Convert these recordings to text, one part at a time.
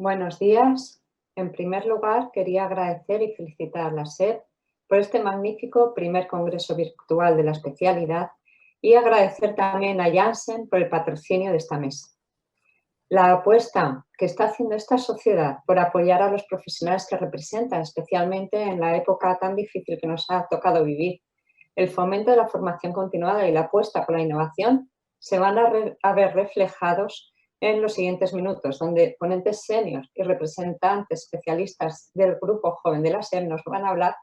Buenos días. En primer lugar, quería agradecer y felicitar a la SEP por este magnífico primer congreso virtual de la especialidad y agradecer también a Janssen por el patrocinio de esta mesa. La apuesta que está haciendo esta sociedad por apoyar a los profesionales que representan, especialmente en la época tan difícil que nos ha tocado vivir, el fomento de la formación continuada y la apuesta por la innovación se van a ver reflejados en los siguientes minutos, donde ponentes seniors y representantes especialistas del grupo joven de la SEP nos van a hablar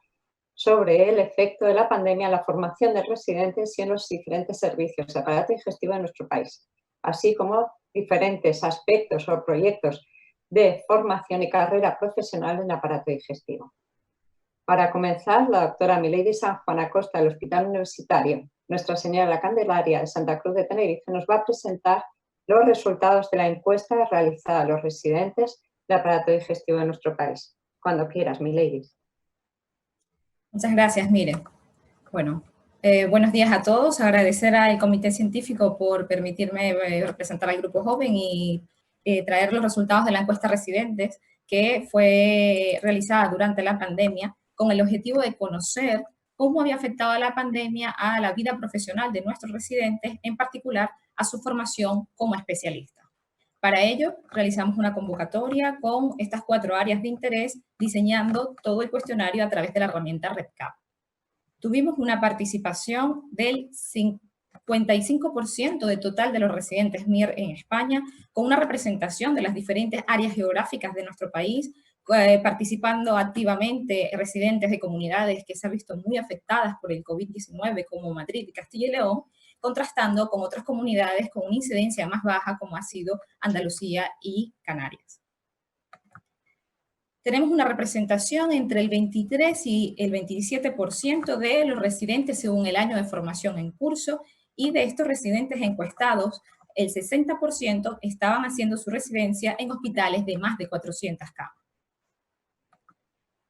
sobre el efecto de la pandemia en la formación de residentes y en los diferentes servicios de aparato digestivo de nuestro país, así como diferentes aspectos o proyectos de formación y carrera profesional en aparato digestivo. Para comenzar, la doctora Milady San Juan Acosta del Hospital Universitario Nuestra Señora de la Candelaria de Santa Cruz de Tenerife nos va a presentar los resultados de la encuesta realizada a los residentes de aparato digestivo de nuestro país. Cuando quieras, Milady. Muchas gracias, Mire. Bueno, buenos días a todos. Agradecer al Comité Científico por permitirme representar al Grupo Joven y traer los resultados de la encuesta residentes que fue realizada durante la pandemia con el objetivo de conocer cómo había afectado la pandemia a la vida profesional de nuestros residentes, en particular a su formación como especialistas. Para ello, realizamos una convocatoria con estas 4 áreas de interés, diseñando todo el cuestionario a través de la herramienta RedCap. Tuvimos una participación del 55% del total de los residentes MIR en España, con una representación de las diferentes áreas geográficas de nuestro país, participando activamente residentes de comunidades que se han visto muy afectadas por el COVID-19, como Madrid y Castilla y León, contrastando con otras comunidades con una incidencia más baja, como ha sido Andalucía y Canarias. Tenemos una representación entre el 23 y el 27% de los residentes según el año de formación en curso, y de estos residentes encuestados, el 60% estaban haciendo su residencia en hospitales de más de 400 camas.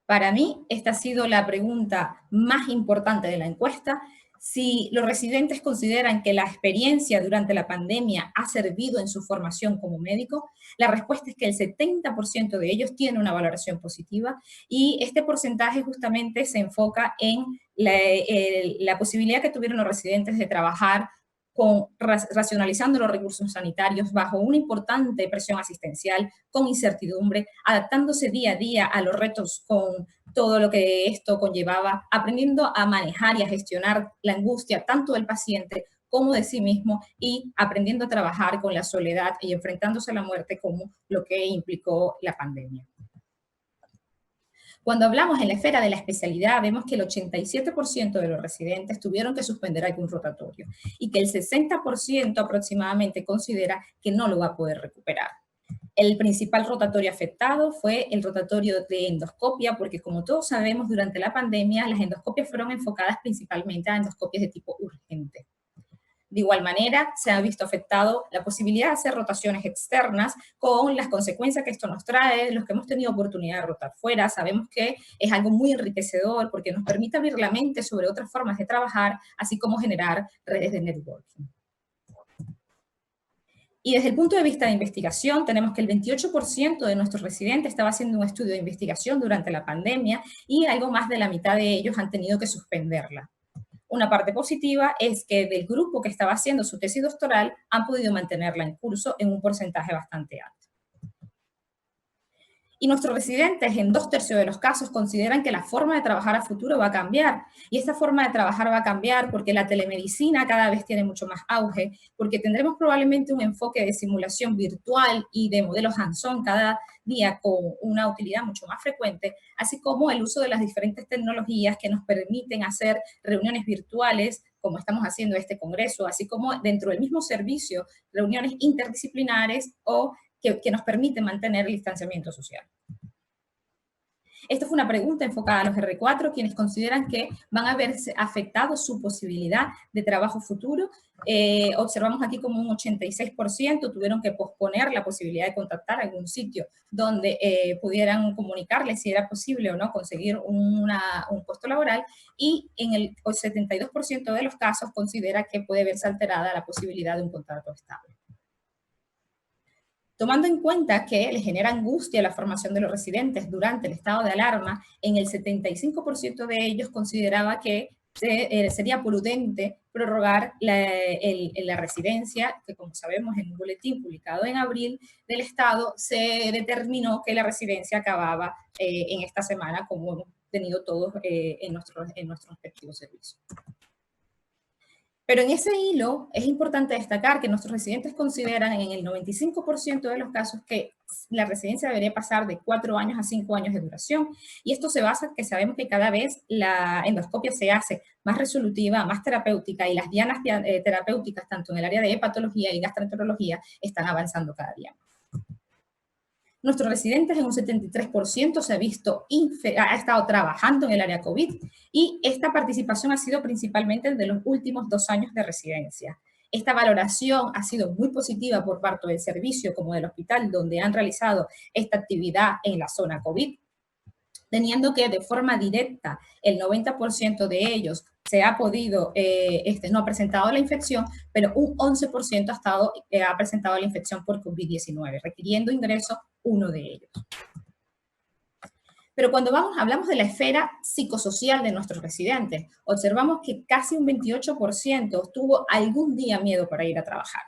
Para mí, esta ha sido la pregunta más importante de la encuesta. Si los residentes consideran que la experiencia durante la pandemia ha servido en su formación como médico, la respuesta es que el 70% de ellos tiene una valoración positiva, y este porcentaje justamente se enfoca en la posibilidad que tuvieron los residentes de trabajar racionalizando los recursos sanitarios bajo una importante presión asistencial, con incertidumbre, adaptándose día a día a los retos con todo lo que esto conllevaba, aprendiendo a manejar y a gestionar la angustia tanto del paciente como de sí mismo, y aprendiendo a trabajar con la soledad y enfrentándose a la muerte como lo que implicó la pandemia. Cuando hablamos en la esfera de la especialidad, vemos que el 87% de los residentes tuvieron que suspender algún rotatorio, y que el 60% aproximadamente considera que no lo va a poder recuperar. El principal rotatorio afectado fue el rotatorio de endoscopia, porque como todos sabemos, durante la pandemia las endoscopias fueron enfocadas principalmente a endoscopias de tipo urgente. De igual manera, se ha visto afectado la posibilidad de hacer rotaciones externas, con las consecuencias que esto nos trae. Los que hemos tenido oportunidad de rotar fuera sabemos que es algo muy enriquecedor, porque nos permite abrir la mente sobre otras formas de trabajar, así como generar redes de networking. Y desde el punto de vista de investigación, tenemos que el 28% de nuestros residentes estaba haciendo un estudio de investigación durante la pandemia, y algo más de la mitad de ellos han tenido que suspenderla. Una parte positiva es que del grupo que estaba haciendo su tesis doctoral han podido mantenerla en curso en un porcentaje bastante alto. Y nuestros residentes, en 2/3 de los casos, consideran que la forma de trabajar a futuro va a cambiar. Y esta forma de trabajar va a cambiar porque la telemedicina cada vez tiene mucho más auge, porque tendremos probablemente un enfoque de simulación virtual y de modelos hands-on cada día con una utilidad mucho más frecuente, así como el uso de las diferentes tecnologías que nos permiten hacer reuniones virtuales, como estamos haciendo este congreso, así como dentro del mismo servicio, reuniones interdisciplinares o que nos permite mantener el distanciamiento social. Esto fue una pregunta enfocada a los R4, quienes consideran que van a verse afectados su posibilidad de trabajo futuro. Observamos aquí como un 86% tuvieron que posponer la posibilidad de contactar algún sitio donde pudieran comunicarles si era posible o no conseguir un puesto laboral, y en el 72% de los casos considera que puede verse alterada la posibilidad de un contrato estable. Tomando en cuenta que le genera angustia la formación de los residentes durante el estado de alarma, en el 75% de ellos consideraba que sería prudente prorrogar la residencia, que como sabemos en un boletín publicado en abril del Estado se determinó que la residencia acababa en esta semana, como hemos tenido todos en nuestros respectivos servicios. Pero en ese hilo es importante destacar que nuestros residentes consideran en el 95% de los casos que la residencia debería pasar de 4 años a 5 años de duración. Y esto se basa en que sabemos que cada vez la endoscopia se hace más resolutiva, más terapéutica, y las dianas terapéuticas, tanto en el área de hepatología y gastroenterología, están avanzando cada día más. Nuestros residentes en un 73% ha estado trabajando en el área COVID, y esta participación ha sido principalmente de los últimos 2 años de residencia. Esta valoración ha sido muy positiva por parte del servicio como del hospital donde han realizado esta actividad en la zona COVID, teniendo que de forma directa el 90% de ellos se ha podido, no ha presentado la infección, pero un 11% ha presentado la infección por COVID-19, requiriendo ingreso uno de ellos. Pero cuando hablamos de la esfera psicosocial de nuestros residentes, observamos que casi un 28% tuvo algún día miedo para ir a trabajar.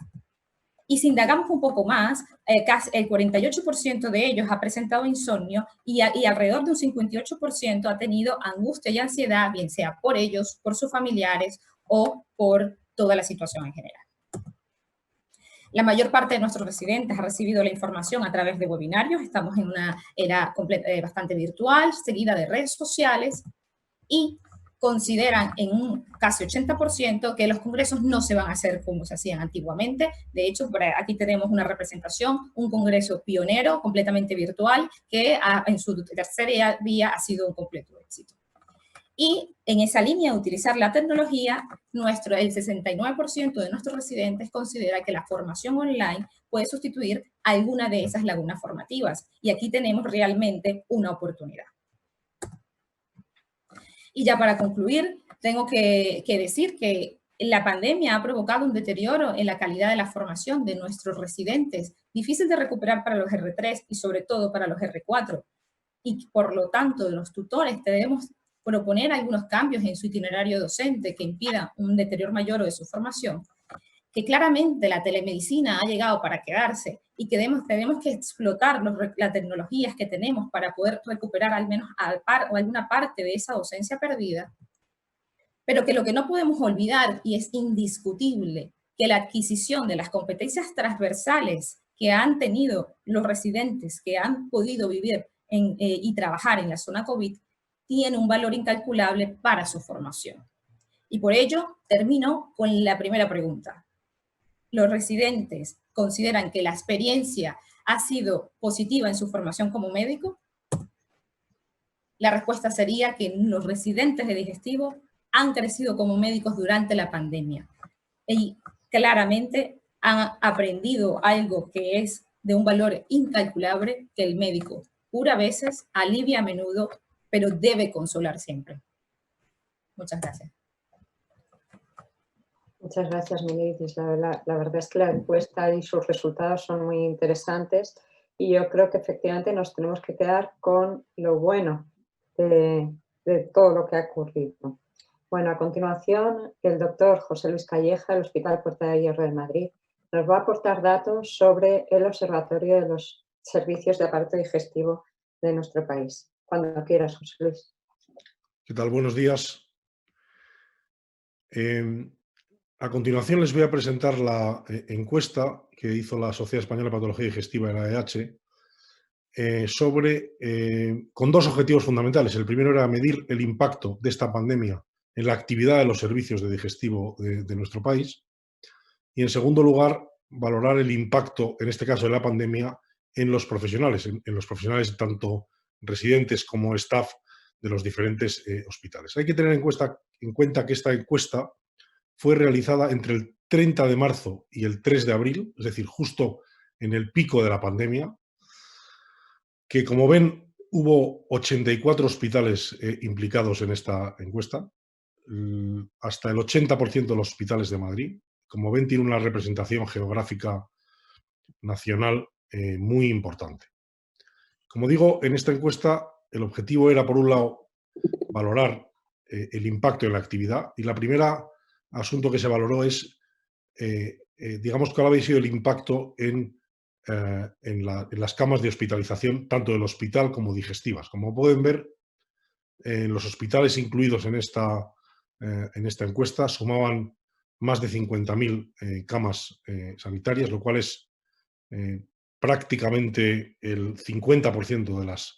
Y si indagamos un poco más, casi el 48% de ellos ha presentado insomnio y alrededor de un 58% ha tenido angustia y ansiedad, bien sea por ellos, por sus familiares o por toda la situación en general. La mayor parte de nuestros residentes ha recibido la información a través de webinarios. Estamos en una era bastante virtual, seguida de redes sociales, y consideran en un casi 80% que los congresos no se van a hacer como se hacían antiguamente. De hecho, aquí tenemos una representación, un congreso pionero, completamente virtual, que en su tercera vía ha sido un completo éxito. Y en esa línea de utilizar la tecnología, el 69% de nuestros residentes considera que la formación online puede sustituir alguna de esas lagunas formativas. Y aquí tenemos realmente una oportunidad. Y ya para concluir, tengo que decir que la pandemia ha provocado un deterioro en la calidad de la formación de nuestros residentes, difícil de recuperar para los R3 y sobre todo para los R4. Y por lo tanto, los tutores debemos proponer algunos cambios en su itinerario docente que impidan un deterioro mayor de su formación, que claramente la telemedicina ha llegado para quedarse y que tenemos que explotar las tecnologías que tenemos para poder recuperar al menos alguna parte de esa docencia perdida, pero que lo que no podemos olvidar, y es indiscutible, que la adquisición de las competencias transversales que han tenido los residentes que han podido vivir y trabajar en la zona COVID tiene un valor incalculable para su formación. Y por ello termino con la primera pregunta. ¿Los residentes consideran que la experiencia ha sido positiva en su formación como médico? La respuesta sería que los residentes de digestivo han crecido como médicos durante la pandemia y claramente han aprendido algo que es de un valor incalculable, que el médico cura a veces, alivia a menudo, pero debe consolar siempre. Muchas gracias. Muchas gracias, Militis. La verdad es que la encuesta y sus resultados son muy interesantes y yo creo que efectivamente nos tenemos que quedar con lo bueno de todo lo que ha ocurrido. Bueno, a continuación, el doctor José Luis Calleja, del Hospital Puerta de Hierro de Madrid, nos va a aportar datos sobre el Observatorio de los Servicios de Aparato Digestivo de nuestro país. Cuando quieras, José Luis. ¿Qué tal? Buenos días. A continuación les voy a presentar la encuesta que hizo la Sociedad Española de Patología Digestiva de la AEH con dos objetivos fundamentales. El primero era medir el impacto de esta pandemia en la actividad de los servicios de digestivo de nuestro país, y en segundo lugar, valorar el impacto, en este caso de la pandemia, en los profesionales, en los profesionales tanto residentes como staff de los diferentes hospitales. Hay que tener en cuenta que esta encuesta fue realizada entre el 30 de marzo y el 3 de abril, es decir, justo en el pico de la pandemia, que como ven hubo 84 hospitales implicados en esta encuesta, hasta el 80% de los hospitales de Madrid. Como ven, tiene una representación geográfica nacional muy importante. Como digo, en esta encuesta el objetivo era, por un lado, valorar el impacto en la actividad, y la primera asunto que se valoró es, digamos, cuál había sido el impacto en las camas de hospitalización, tanto del hospital como digestivas. Como pueden ver, los hospitales incluidos en esta encuesta sumaban más de 50.000 camas sanitarias, lo cual es prácticamente el 50% de las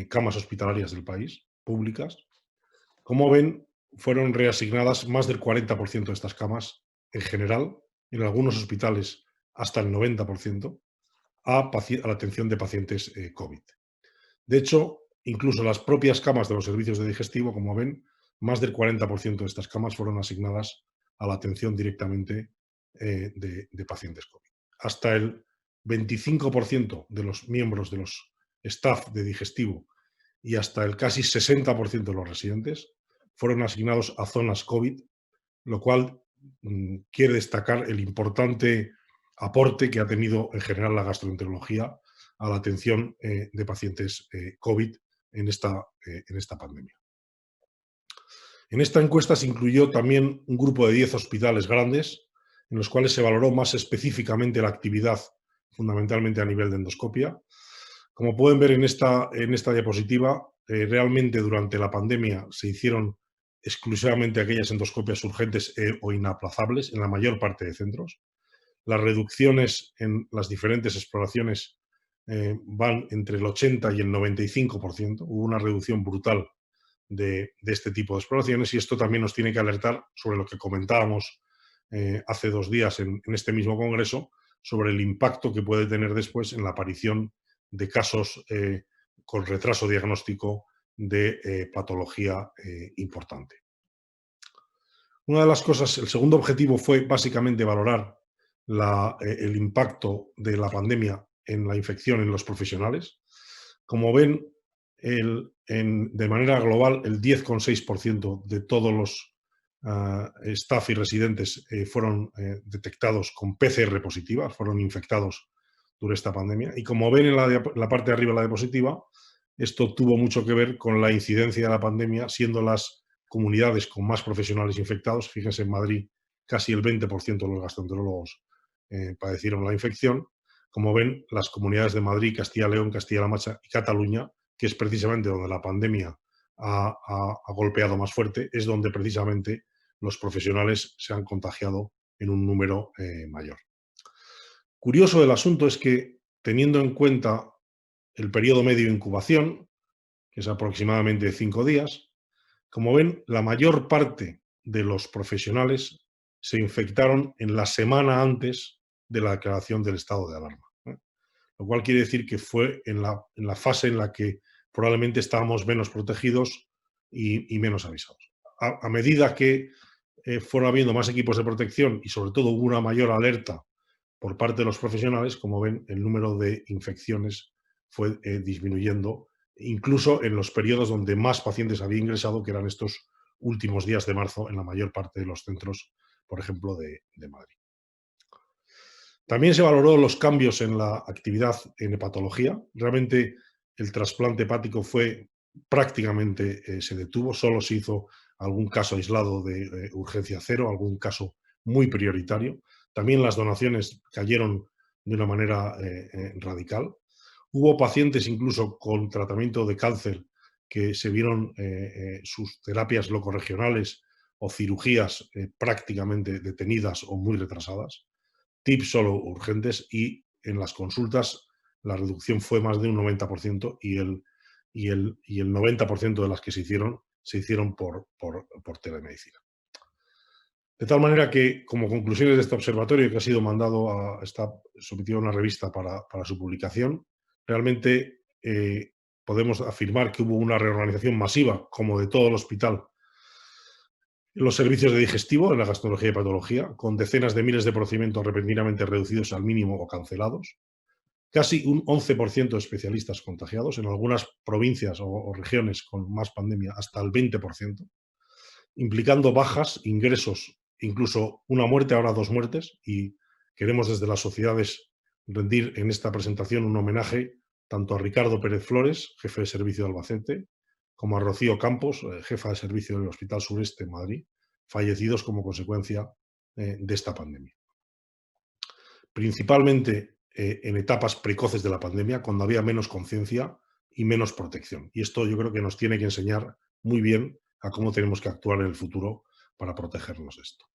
camas hospitalarias del país, públicas. Como ven, fueron reasignadas más del 40% de estas camas en general, en algunos hospitales hasta el 90%, a la atención de pacientes COVID. De hecho, incluso las propias camas de los servicios de digestivo, como ven, más del 40% de estas camas fueron asignadas a la atención directamente de pacientes COVID. Hasta el 25% de los miembros de los staff de digestivo y hasta el casi 60% de los residentes fueron asignados a zonas COVID, lo cual quiere destacar el importante aporte que ha tenido en general la gastroenterología a la atención de pacientes COVID en esta pandemia. En esta encuesta se incluyó también un grupo de 10 hospitales grandes, en los cuales se valoró más específicamente la actividad, fundamentalmente a nivel de endoscopia. Como pueden ver en esta diapositiva, realmente durante la pandemia se hicieron exclusivamente aquellas endoscopias urgentes o inaplazables en la mayor parte de centros. Las reducciones en las diferentes exploraciones van entre el 80 y el 95%. Hubo una reducción brutal de este tipo de exploraciones, y esto también nos tiene que alertar sobre lo que comentábamos hace 2 días en este mismo congreso, sobre el impacto que puede tener después en la aparición de casos con retraso diagnóstico de patología importante. Una de las cosas, el segundo objetivo fue básicamente valorar el impacto de la pandemia en la infección en los profesionales. Como ven, de manera global, el 10,6% de todos los staff y residentes fueron detectados con PCR positivas, fueron infectados durante esta pandemia. Y como ven en la parte de arriba de la diapositiva, esto tuvo mucho que ver con la incidencia de la pandemia, siendo las comunidades con más profesionales infectados. Fíjense, en Madrid casi el 20% de los gastroenterólogos padecieron la infección. Como ven, las comunidades de Madrid, Castilla y León, Castilla-La Mancha y Cataluña, que es precisamente donde la pandemia ha golpeado más fuerte, es donde precisamente los profesionales se han contagiado en un número mayor. Curioso del asunto es que, teniendo en cuenta el periodo medio de incubación, que es aproximadamente 5 días, como ven, la mayor parte de los profesionales se infectaron en la semana antes de la declaración del estado de alarma. Lo cual quiere decir que fue en la fase en la que probablemente estábamos menos protegidos y menos avisados. A medida que fueron habiendo más equipos de protección y sobre todo hubo una mayor alerta por parte de los profesionales, como ven, el número de infecciones fue disminuyendo, incluso en los periodos donde más pacientes había ingresado, que eran estos últimos días de marzo en la mayor parte de los centros, por ejemplo, de Madrid. También se valoró los cambios en la actividad en hepatología. Realmente el trasplante hepático prácticamente se detuvo, solo se hizo algún caso aislado de urgencia cero, algún caso muy prioritario. También las donaciones cayeron de una manera radical. Hubo pacientes incluso con tratamiento de cáncer que se vieron sus terapias locorregionales o cirugías prácticamente detenidas o muy retrasadas. TIPS solo urgentes, y en las consultas la reducción fue más de un 90% y el 90% de las que se hicieron por telemedicina. De tal manera que, como conclusiones de este observatorio, que ha sido está sometido a una revista para su publicación, realmente podemos afirmar que hubo una reorganización masiva, como de todo el hospital, en los servicios de digestivo, en la gastroenterología y patología, con decenas de miles de procedimientos repentinamente reducidos al mínimo o cancelados, casi un 11% de especialistas contagiados, en algunas provincias o regiones con más pandemia hasta el 20%, implicando bajas, ingresos, incluso una muerte, ahora 2 muertes, y queremos desde las sociedades rendir en esta presentación un homenaje tanto a Ricardo Pérez Flores, jefe de servicio de Albacete, como a Rocío Campos, jefa de servicio del Hospital Sureste en Madrid, fallecidos como consecuencia de esta pandemia. Principalmente en etapas precoces de la pandemia, cuando había menos conciencia y menos protección. Y esto yo creo que nos tiene que enseñar muy bien a cómo tenemos que actuar en el futuro para protegernos de esto.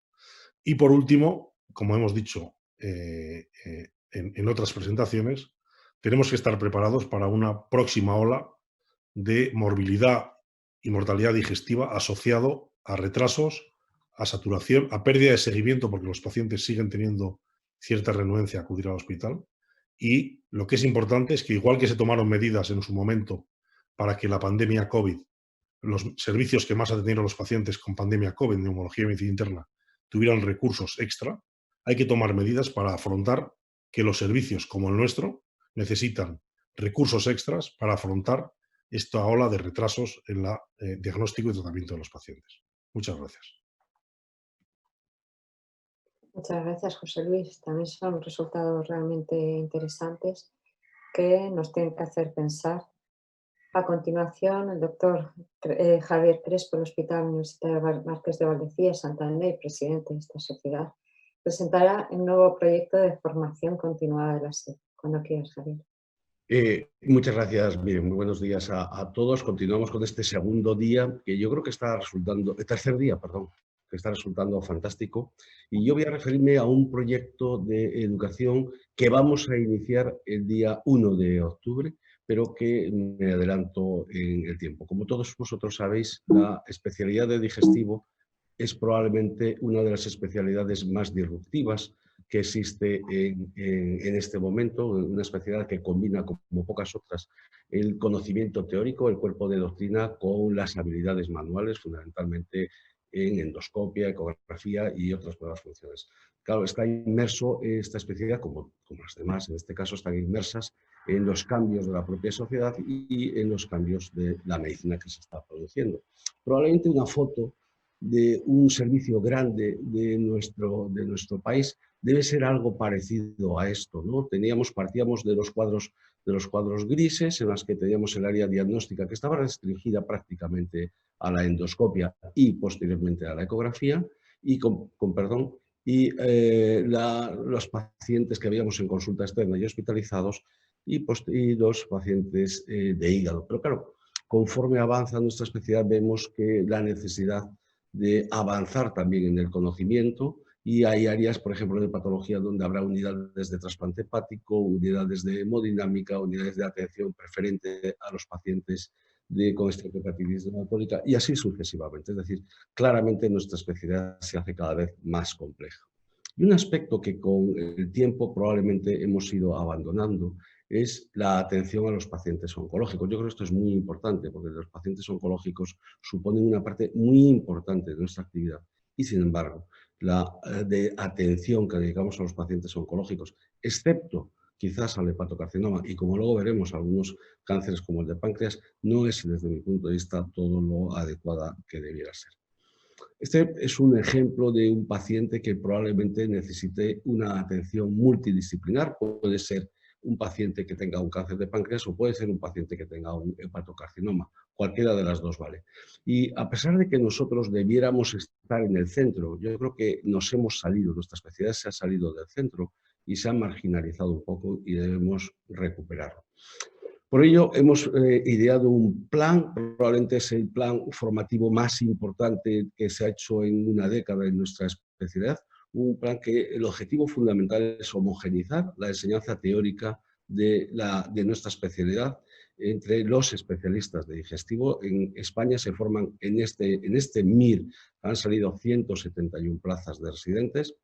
Y por último, como hemos dicho en otras presentaciones, tenemos que estar preparados para una próxima ola de morbilidad y mortalidad digestiva asociado a retrasos, a saturación, a pérdida de seguimiento, porque los pacientes siguen teniendo cierta renuencia a acudir al hospital. Y lo que es importante es que, igual que se tomaron medidas en su momento para que la pandemia COVID, los servicios que más atendieron a los pacientes con pandemia COVID, neumología y medicina interna, tuvieran recursos extra, hay que tomar medidas para afrontar que los servicios como el nuestro necesitan recursos extras para afrontar esta ola de retrasos en el diagnóstico y tratamiento de los pacientes. Muchas gracias. Muchas gracias, José Luis. También son resultados realmente interesantes que nos tienen que hacer pensar. A continuación, el doctor Javier Crespo, del Hospital Universitario Marqués de Valdecilla, Santander, presidente de esta sociedad, presentará un nuevo proyecto de formación continuada de la SEP. Cuando quieras, Javier. Muchas gracias. Bien, muy buenos días a todos. Continuamos con este segundo día, que yo creo que está resultando, tercer día, perdón, que está resultando fantástico. Y yo voy a referirme a un proyecto de educación que vamos a iniciar el día 1 de octubre, pero que me adelanto en el tiempo. Como todos vosotros sabéis, la especialidad de digestivo es probablemente una de las especialidades más disruptivas que existe en este momento, una especialidad que combina, como pocas otras, el conocimiento teórico, el cuerpo de doctrina, con las habilidades manuales, fundamentalmente en endoscopia, ecografía y otras nuevas funciones. Claro, está inmerso esta especialidad, como las demás, en este caso están inmersas en los cambios de la propia sociedad y en los cambios de la medicina que se está produciendo. Probablemente una foto de un servicio grande de nuestro país debe ser algo parecido a esto, ¿no? Partíamos de los cuadros grises, en las que teníamos el área diagnóstica que estaba restringida prácticamente a la endoscopia y posteriormente a la ecografía, y los pacientes que habíamos en consulta externa y hospitalizados, y los pacientes de hígado. Pero claro, conforme avanza nuestra especialidad, vemos que la necesidad de avanzar también en el conocimiento, y hay áreas, por ejemplo, de patología donde habrá unidades de trasplante hepático, unidades de hemodinámica, unidades de atención preferente a los pacientes con esteatocardititis reumatoidea y así sucesivamente. Es decir, claramente nuestra especialidad se hace cada vez más compleja. Y un aspecto que con el tiempo probablemente hemos ido abandonando es la atención a los pacientes oncológicos. Yo creo que esto es muy importante porque los pacientes oncológicos suponen una parte muy importante de nuestra actividad y, sin embargo, la de atención que dedicamos a los pacientes oncológicos, excepto quizás al hepatocarcinoma y, como luego veremos, algunos cánceres como el de páncreas, no es, desde mi punto de vista, todo lo adecuada que debiera ser. Este es un ejemplo de un paciente que probablemente necesite una atención multidisciplinar. Puede ser un paciente que tenga un cáncer de páncreas o puede ser un paciente que tenga un hepatocarcinoma. Cualquiera de las dos vale. Y a pesar de que nosotros debiéramos estar en el centro, yo creo que nos hemos salido, nuestra especialidad se ha salido del centro y se ha marginalizado un poco y debemos recuperarlo. Por ello, hemos ideado un plan, probablemente es el plan formativo más importante que se ha hecho en una década en nuestra especialidad, un plan que el objetivo fundamental es homogeneizar la enseñanza teórica de nuestra especialidad entre los especialistas de digestivo. En España se forman en este MIR, han salido 171 plazas de residentes,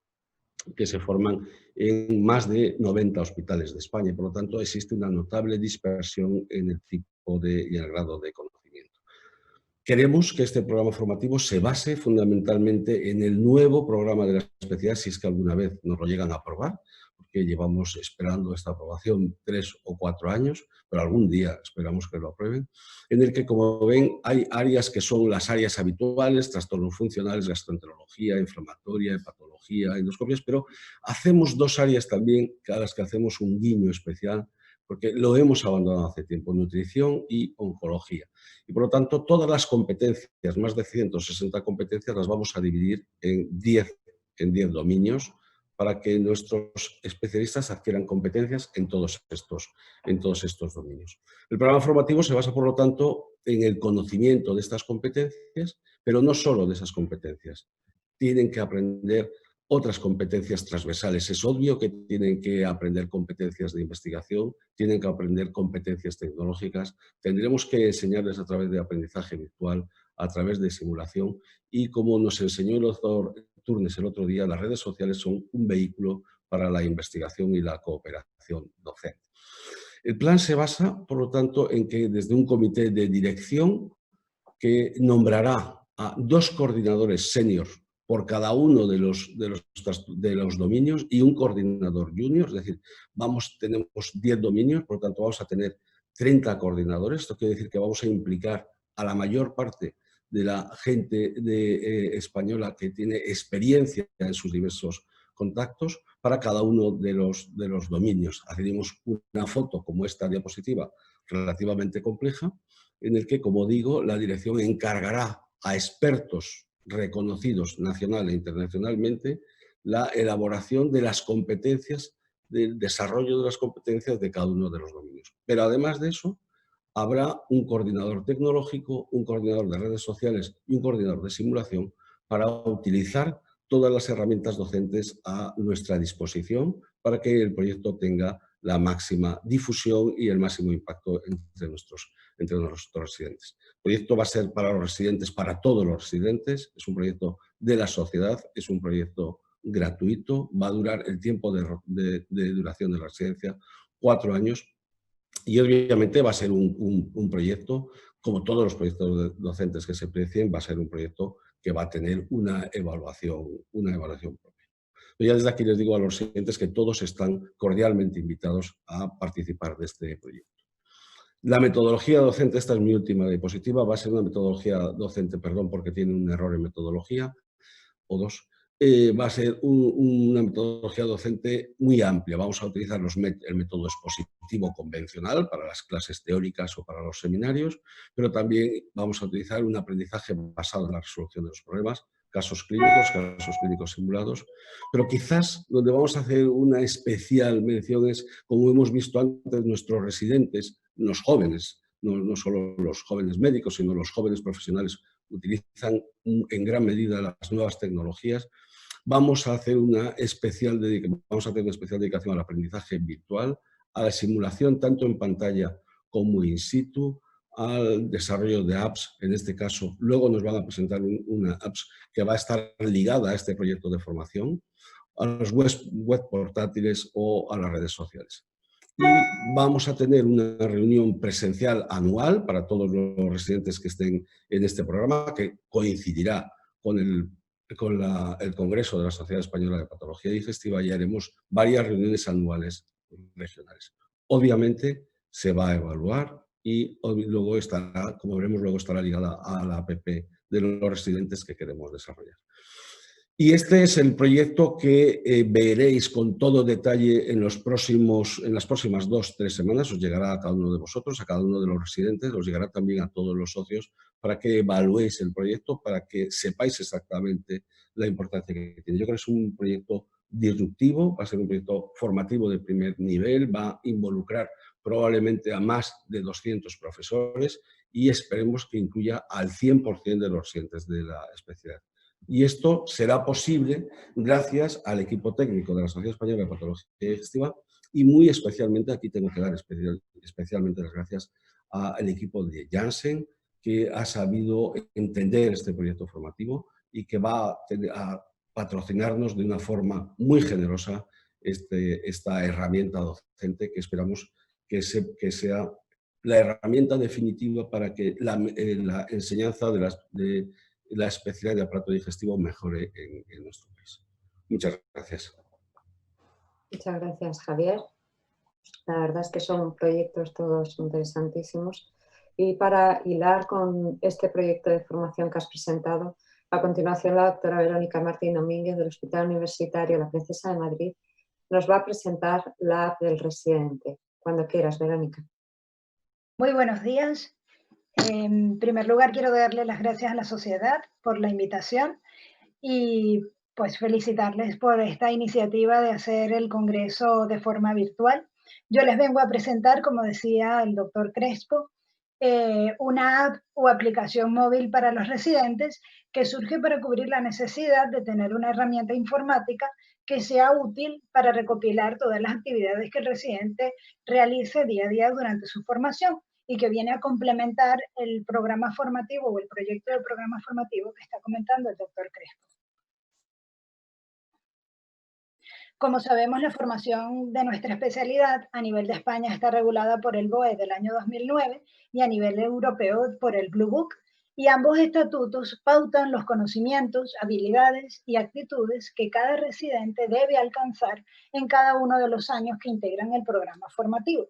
que se forman en más de 90 hospitales de España. Por lo tanto, existe una notable dispersión en el tipo y el grado de conocimiento. Queremos que este programa formativo se base fundamentalmente en el nuevo programa de la especialidad, si es que alguna vez nos lo llegan a aprobar, porque que llevamos esperando esta aprobación 3 o 4 años, pero algún día esperamos que lo aprueben, en el que, como ven, hay áreas que son las áreas habituales, trastornos funcionales, gastroenterología, inflamatoria, hepatología, endoscopias, pero hacemos 2 áreas también a las que hacemos un guiño especial, porque lo hemos abandonado hace tiempo, nutrición y oncología. Y por lo tanto, todas las competencias, más de 160 competencias, las vamos a dividir en 10 dominios para que nuestros especialistas adquieran competencias en todos estos dominios. El programa formativo se basa, por lo tanto, en el conocimiento de estas competencias, pero no solo de esas competencias. Tienen que aprender otras competencias transversales. Es obvio que tienen que aprender competencias de investigación, tienen que aprender competencias tecnológicas, tendremos que enseñarles a través de aprendizaje virtual, a través de simulación y, como nos enseñó el doctor Turnes el otro día, las redes sociales son un vehículo para la investigación y la cooperación docente. El plan se basa, por lo tanto, en que desde un comité de dirección que nombrará a 2 coordinadores senior por cada uno de los dominios y un coordinador junior, es decir, tenemos 10 dominios, por lo tanto vamos a tener 30 coordinadores. Esto quiere decir que vamos a implicar a la mayor parte de la gente española que tiene experiencia en sus diversos contactos para cada uno de los dominios. Haremos una foto como esta diapositiva relativamente compleja, en el que, como digo, la dirección encargará a expertos reconocidos nacional e internacionalmente la elaboración de las competencias, del desarrollo de las competencias de cada uno de los dominios. Pero además de eso, habrá un coordinador tecnológico, un coordinador de redes sociales y un coordinador de simulación para utilizar todas las herramientas docentes a nuestra disposición para que el proyecto tenga la máxima difusión y el máximo impacto entre nuestros residentes. El proyecto va a ser para los residentes, para todos los residentes, es un proyecto de la sociedad, es un proyecto gratuito, va a durar el tiempo de duración de la residencia, 4 años, y obviamente va a ser un proyecto, como todos los proyectos docentes que se precien, va a ser un proyecto que va a tener una evaluación propia. Pero ya desde aquí les digo a los residentes que todos están cordialmente invitados a participar de este proyecto. La metodología docente, esta es mi última diapositiva, va a ser una metodología docente, perdón, porque tiene un error en metodología, o 2, va a ser una metodología docente muy amplia. Vamos a utilizar el método expositivo convencional para las clases teóricas o para los seminarios, pero también vamos a utilizar un aprendizaje basado en la resolución de los problemas, casos clínicos simulados, pero quizás donde vamos a hacer una especial mención es, como hemos visto antes, nuestros residentes, los jóvenes, no solo los jóvenes médicos, sino los jóvenes profesionales, utilizan en gran medida las nuevas tecnologías. Vamos a hacer una especial dedicación al aprendizaje virtual, a la simulación tanto en pantalla como in situ, al desarrollo de apps, en este caso. Luego nos van a presentar una apps que va a estar ligada a este proyecto de formación, a los web portátiles o a las redes sociales. Y vamos a tener una reunión presencial anual para todos los residentes que estén en este programa, que coincidirá con el Congreso de la Sociedad Española de Patología Digestiva, y haremos varias reuniones anuales regionales. Obviamente se va a evaluar y luego estará, como veremos, luego estará ligada a la APP de los residentes que queremos desarrollar. Y este es el proyecto que veréis con todo detalle en las próximas 2-3 semanas. Os llegará a cada uno de vosotros, a cada uno de los residentes, os llegará también a todos los socios para que evaluéis el proyecto, para que sepáis exactamente la importancia que tiene. Yo creo que es un proyecto disruptivo, va a ser un proyecto formativo de primer nivel, va a involucrar probablemente a más de 200 profesores y esperemos que incluya al 100% de los residentes de la especialidad. Y esto será posible gracias al equipo técnico de la Sociedad Española de Patología Digestiva y muy especialmente, aquí tengo que dar especialmente las gracias al equipo de Janssen, que ha sabido entender este proyecto formativo y que va a patrocinarnos de una forma muy generosa esta herramienta docente que esperamos que sea la herramienta definitiva para que la enseñanza de la especialidad de aparato digestivo mejore en nuestro país. Muchas gracias. Muchas gracias, Javier. La verdad es que son proyectos todos interesantísimos. Y para hilar con este proyecto de formación que has presentado, a continuación la doctora Verónica Martín Domínguez del Hospital Universitario La Princesa de Madrid nos va a presentar la app del residente. Cuando quieras, Verónica. Muy buenos días. En primer lugar, quiero darle las gracias a la sociedad por la invitación y pues felicitarles por esta iniciativa de hacer el congreso de forma virtual. Yo les vengo a presentar, como decía el doctor Crespo, una app o aplicación móvil para los residentes que surge para cubrir la necesidad de tener una herramienta informática que sea útil para recopilar todas las actividades que el residente realice día a día durante su formación y que viene a complementar el programa formativo o el proyecto del programa formativo que está comentando el doctor Crespo. Como sabemos, la formación de nuestra especialidad a nivel de España está regulada por el BOE del año 2009 y a nivel europeo por el Blue Book, y ambos estatutos pautan los conocimientos, habilidades y actitudes que cada residente debe alcanzar en cada uno de los años que integran el programa formativo.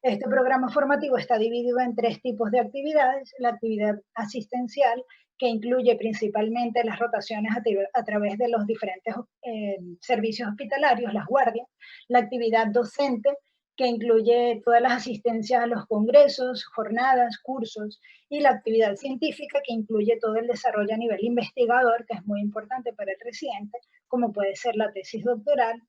Este programa formativo está dividido en 3 tipos de actividades: la actividad asistencial, que incluye principalmente las rotaciones a través de los diferentes servicios hospitalarios, las guardias; la actividad docente, que incluye todas las asistencias a los congresos, jornadas, cursos; y la actividad científica, que incluye todo el desarrollo a nivel investigador, que es muy importante para el residente, como puede ser la tesis doctoral,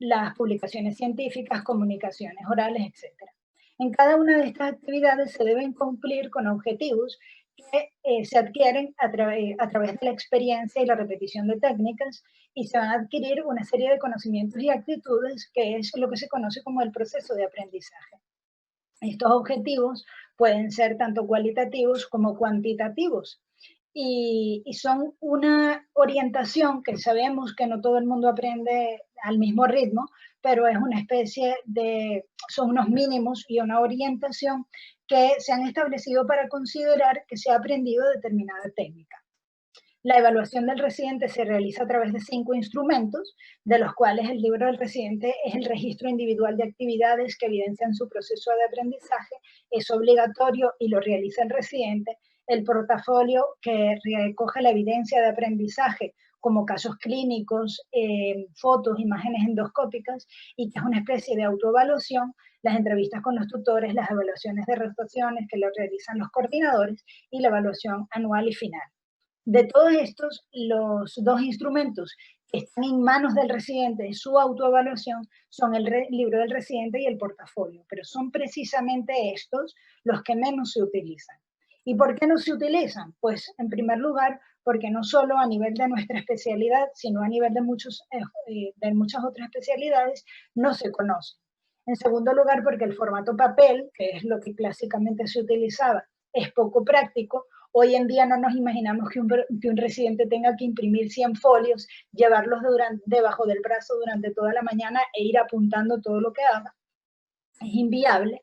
las publicaciones científicas, comunicaciones orales, etc. En cada una de estas actividades se deben cumplir con objetivos que se adquieren a través de la experiencia y la repetición de técnicas, y se van a adquirir una serie de conocimientos y actitudes, que es lo que se conoce como el proceso de aprendizaje. Estos objetivos pueden ser tanto cualitativos como cuantitativos, y son una orientación que sabemos que no todo el mundo aprende al mismo ritmo, pero es una especie de, son unos mínimos y una orientación que se han establecido para considerar que se ha aprendido determinada técnica. La evaluación del residente se realiza a través de 5 instrumentos, de los cuales el libro del residente es el registro individual de actividades que evidencian su proceso de aprendizaje, es obligatorio y lo realiza el residente; el portafolio, que recoge la evidencia de aprendizaje como casos clínicos, fotos, imágenes endoscópicas, y que es una especie de autoevaluación; las entrevistas con los tutores, las evaluaciones de rotaciones que lo realizan los coordinadores, y la evaluación anual y final. De todos estos, los 2 instrumentos que están en manos del residente, su autoevaluación, son el libro del residente y el portafolio, pero son precisamente estos los que menos se utilizan. ¿Y por qué no se utilizan? Pues, en primer lugar, porque no solo a nivel de nuestra especialidad, sino a nivel de muchas otras especialidades, no se conocen. En segundo lugar, porque el formato papel, que es lo que clásicamente se utilizaba, es poco práctico. Hoy en día no nos imaginamos que un residente tenga que imprimir 100 folios, llevarlos debajo del brazo durante toda la mañana e ir apuntando todo lo que haga. Es inviable,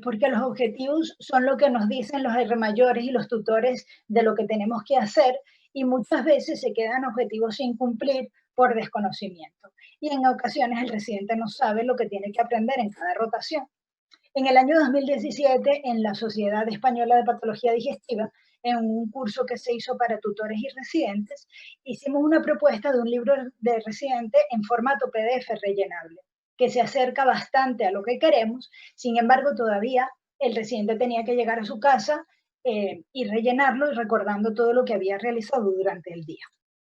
porque los objetivos son lo que nos dicen los R mayores y los tutores de lo que tenemos que hacer, y muchas veces se quedan objetivos sin cumplir por desconocimiento. Y en ocasiones el residente no sabe lo que tiene que aprender en cada rotación. En el año 2017, en la Sociedad Española de Patología Digestiva, en un curso que se hizo para tutores y residentes, hicimos una propuesta de un libro de residente en formato PDF rellenable, que se acerca bastante a lo que queremos. Sin embargo, todavía el residente tenía que llegar a su casa y rellenarlo, recordando todo lo que había realizado durante el día.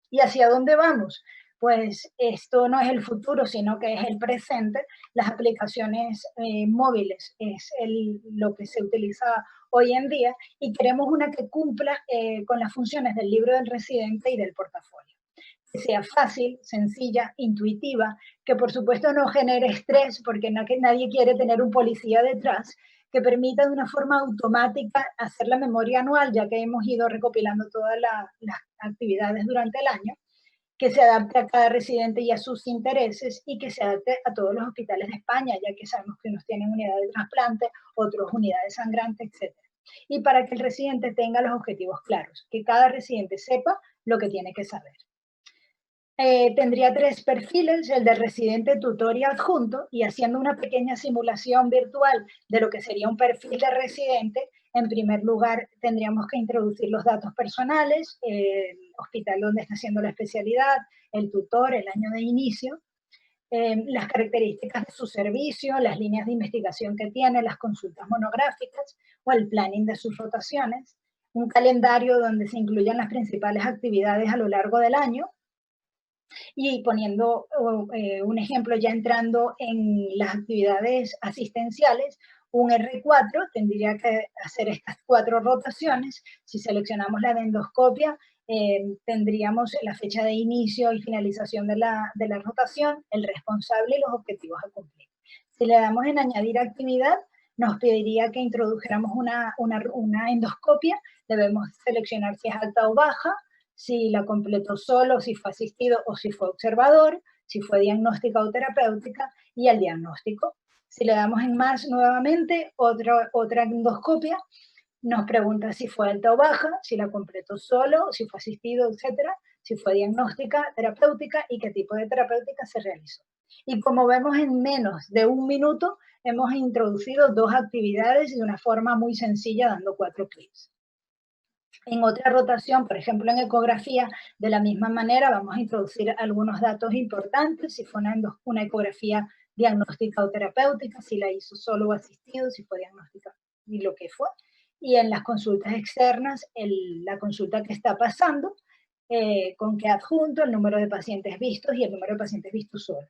¿Y hacia dónde vamos? Pues esto no es el futuro, sino que es el presente. Las aplicaciones móviles es lo que se utiliza hoy en día, y queremos una que cumpla con las funciones del libro del residente y del portafolio. Que sea fácil, sencilla, intuitiva, que por supuesto no genere estrés, porque nadie quiere tener un policía detrás, que permita de una forma automática hacer la memoria anual, ya que hemos ido recopilando todas las actividades durante el año, que se adapte a cada residente y a sus intereses, y que se adapte a todos los hospitales de España, ya que sabemos que unos tienen unidades de trasplante, otros unidades sangrantes, etc. Y para que el residente tenga los objetivos claros, que cada residente sepa lo que tiene que saber. tendría 3 perfiles, el de residente, tutor y adjunto, y haciendo una pequeña simulación virtual de lo que sería un perfil de residente, en primer lugar tendríamos que introducir los datos personales, el hospital donde está haciendo la especialidad, el tutor, el año de inicio, las características de su servicio, las líneas de investigación que tiene, las consultas monográficas o el planning de sus rotaciones, un calendario donde se incluyan las principales actividades a lo largo del año, y poniendo un ejemplo, ya entrando en las actividades asistenciales, un R4 tendría que hacer estas 4 rotaciones. Si seleccionamos la de endoscopia, tendríamos la fecha de inicio y finalización de la rotación, el responsable y los objetivos a cumplir. Si le damos en añadir actividad, nos pediría que introdujéramos una endoscopia. Debemos seleccionar si es alta o baja, si la completó solo, si fue asistido o si fue observador, si fue diagnóstica o terapéutica, y el diagnóstico. Si le damos en más nuevamente, otra endoscopia, nos pregunta si fue alta o baja, si la completó solo, si fue asistido, etcétera, si fue diagnóstica, terapéutica y qué tipo de terapéutica se realizó. Y como vemos, en menos de 1 minuto hemos introducido 2 actividades de una forma muy sencilla, dando 4 clics. En otra rotación, por ejemplo en ecografía, de la misma manera vamos a introducir algunos datos importantes, si fue una ecografía diagnóstica o terapéutica, si la hizo solo o asistido, si fue diagnóstica y lo que fue. Y en las consultas externas, la consulta que está pasando, con qué adjunto, el número de pacientes vistos y el número de pacientes vistos solo.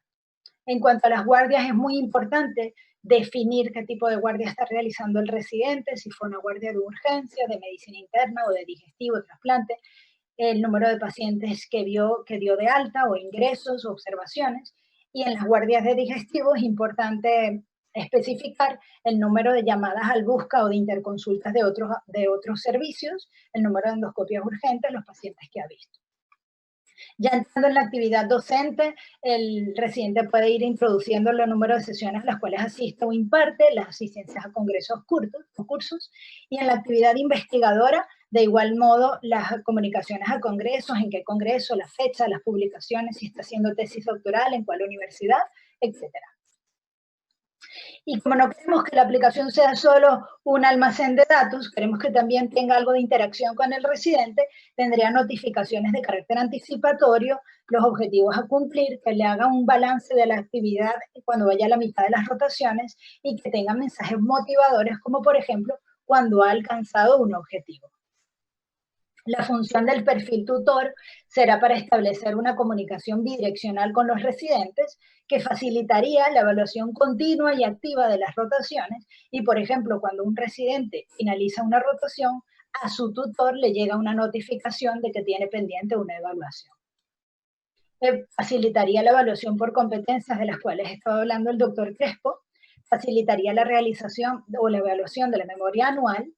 En cuanto a las guardias, es muy importante definir qué tipo de guardia está realizando el residente, si fue una guardia de urgencia, de medicina interna o de digestivo, trasplante, el número de pacientes que dio de alta o ingresos o observaciones. Y en las guardias de digestivo es importante especificar el número de llamadas al busca o de interconsultas de otros servicios, el número de endoscopias urgentes, los pacientes que ha visto. Ya entrando en la actividad docente, el residente puede ir introduciendo los números de sesiones a las cuales asiste o imparte, las asistencias a congresos o cursos, y en la actividad investigadora, de igual modo, las comunicaciones a congresos, en qué congreso, la fecha, las publicaciones, si está haciendo tesis doctoral, en cuál universidad, etcétera. Y como no queremos que la aplicación sea solo un almacén de datos, queremos que también tenga algo de interacción con el residente, tendría notificaciones de carácter anticipatorio, los objetivos a cumplir, que le haga un balance de la actividad cuando vaya a la mitad de las rotaciones y que tenga mensajes motivadores, como por ejemplo, cuando ha alcanzado un objetivo. La función del perfil tutor será para establecer una comunicación bidireccional con los residentes que facilitaría la evaluación continua y activa de las rotaciones y, por ejemplo, cuando un residente finaliza una rotación, a su tutor le llega una notificación de que tiene pendiente una evaluación. Facilitaría la evaluación por competencias de las cuales estaba hablando el doctor Crespo, facilitaría la realización o la evaluación de la memoria anual,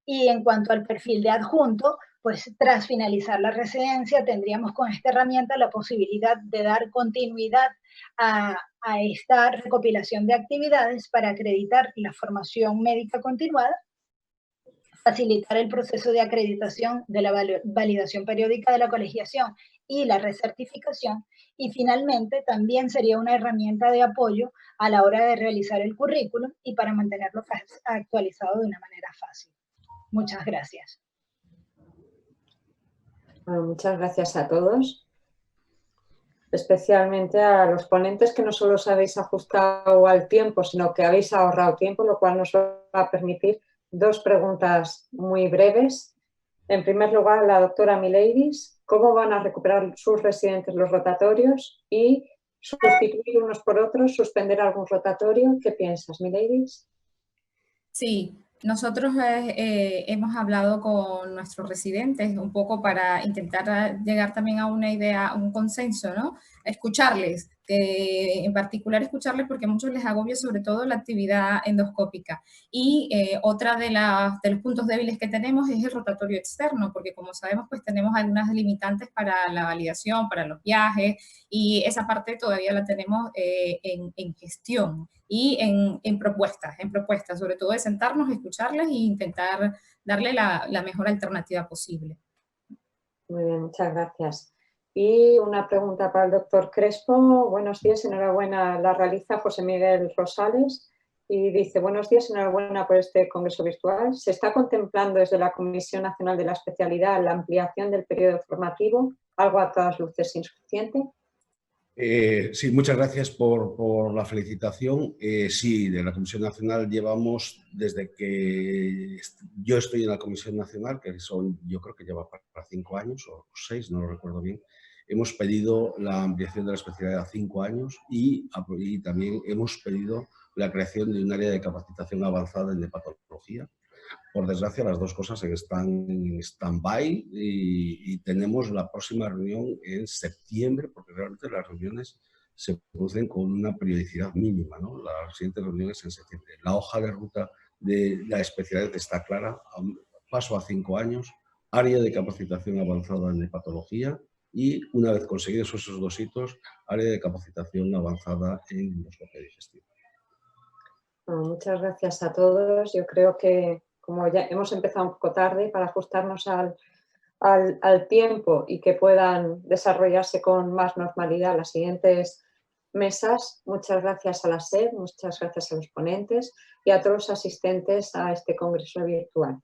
y en cuanto al perfil de adjunto, pues tras finalizar la residencia tendríamos con esta herramienta la posibilidad de dar continuidad a esta recopilación de actividades para acreditar la formación médica continuada, facilitar el proceso de acreditación de la validación periódica de la colegiación y la recertificación, y finalmente también sería una herramienta de apoyo a la hora de realizar el currículum y para mantenerlo actualizado de una manera fácil. Muchas gracias. Bueno, muchas gracias a todos, especialmente a los ponentes que no solo os habéis ajustado al tiempo, sino que habéis ahorrado tiempo, lo cual nos va a permitir 2 preguntas muy breves. En primer lugar, la doctora Mileidis, ¿cómo van a recuperar sus residentes los rotatorios y sustituir unos por otros, suspender algún rotatorio? ¿Qué piensas, Mileidis? Sí, nosotros hemos hablado con nuestros residentes un poco para intentar llegar también a una idea, a un consenso, ¿no? Escucharles, en particular escucharles porque a muchos les agobia sobre todo la actividad endoscópica. Y otra de los puntos débiles que tenemos es el rotatorio externo, porque como sabemos pues tenemos algunas limitantes para la validación, para los viajes, y esa parte todavía la tenemos en gestión y en propuestas, sobre todo de sentarnos, escucharles e intentar darle la mejor alternativa posible. Muy bien, muchas gracias. Y una pregunta para el doctor Crespo. Buenos días, enhorabuena. La realiza José Miguel Rosales y dice: buenos días, enhorabuena por este congreso virtual. ¿Se está contemplando desde la Comisión Nacional de la Especialidad la ampliación del periodo formativo, algo a todas luces insuficiente? Sí, muchas gracias por la felicitación. Sí, de la Comisión Nacional llevamos, desde que yo estoy en la Comisión Nacional, que son, yo creo que lleva para 5 años o 6, no lo recuerdo bien, hemos pedido la ampliación de la especialidad a 5 años y también hemos pedido la creación de un área de capacitación avanzada en hepatología. Por desgracia, las dos cosas están en stand-by y tenemos la próxima reunión en septiembre, porque realmente las reuniones se producen con una periodicidad mínima, ¿no? Las siguientes reuniones en septiembre. La hoja de ruta de la especialidad está clara, paso a 5 años, área de capacitación avanzada en hepatología y, una vez conseguidos esos 2 hitos, área de capacitación avanzada en endoscopia digestiva. Bueno, muchas gracias a todos. Yo creo que, como ya hemos empezado un poco tarde, para ajustarnos al tiempo y que puedan desarrollarse con más normalidad las siguientes mesas, muchas gracias a la SED, muchas gracias a los ponentes y a todos los asistentes a este congreso virtual.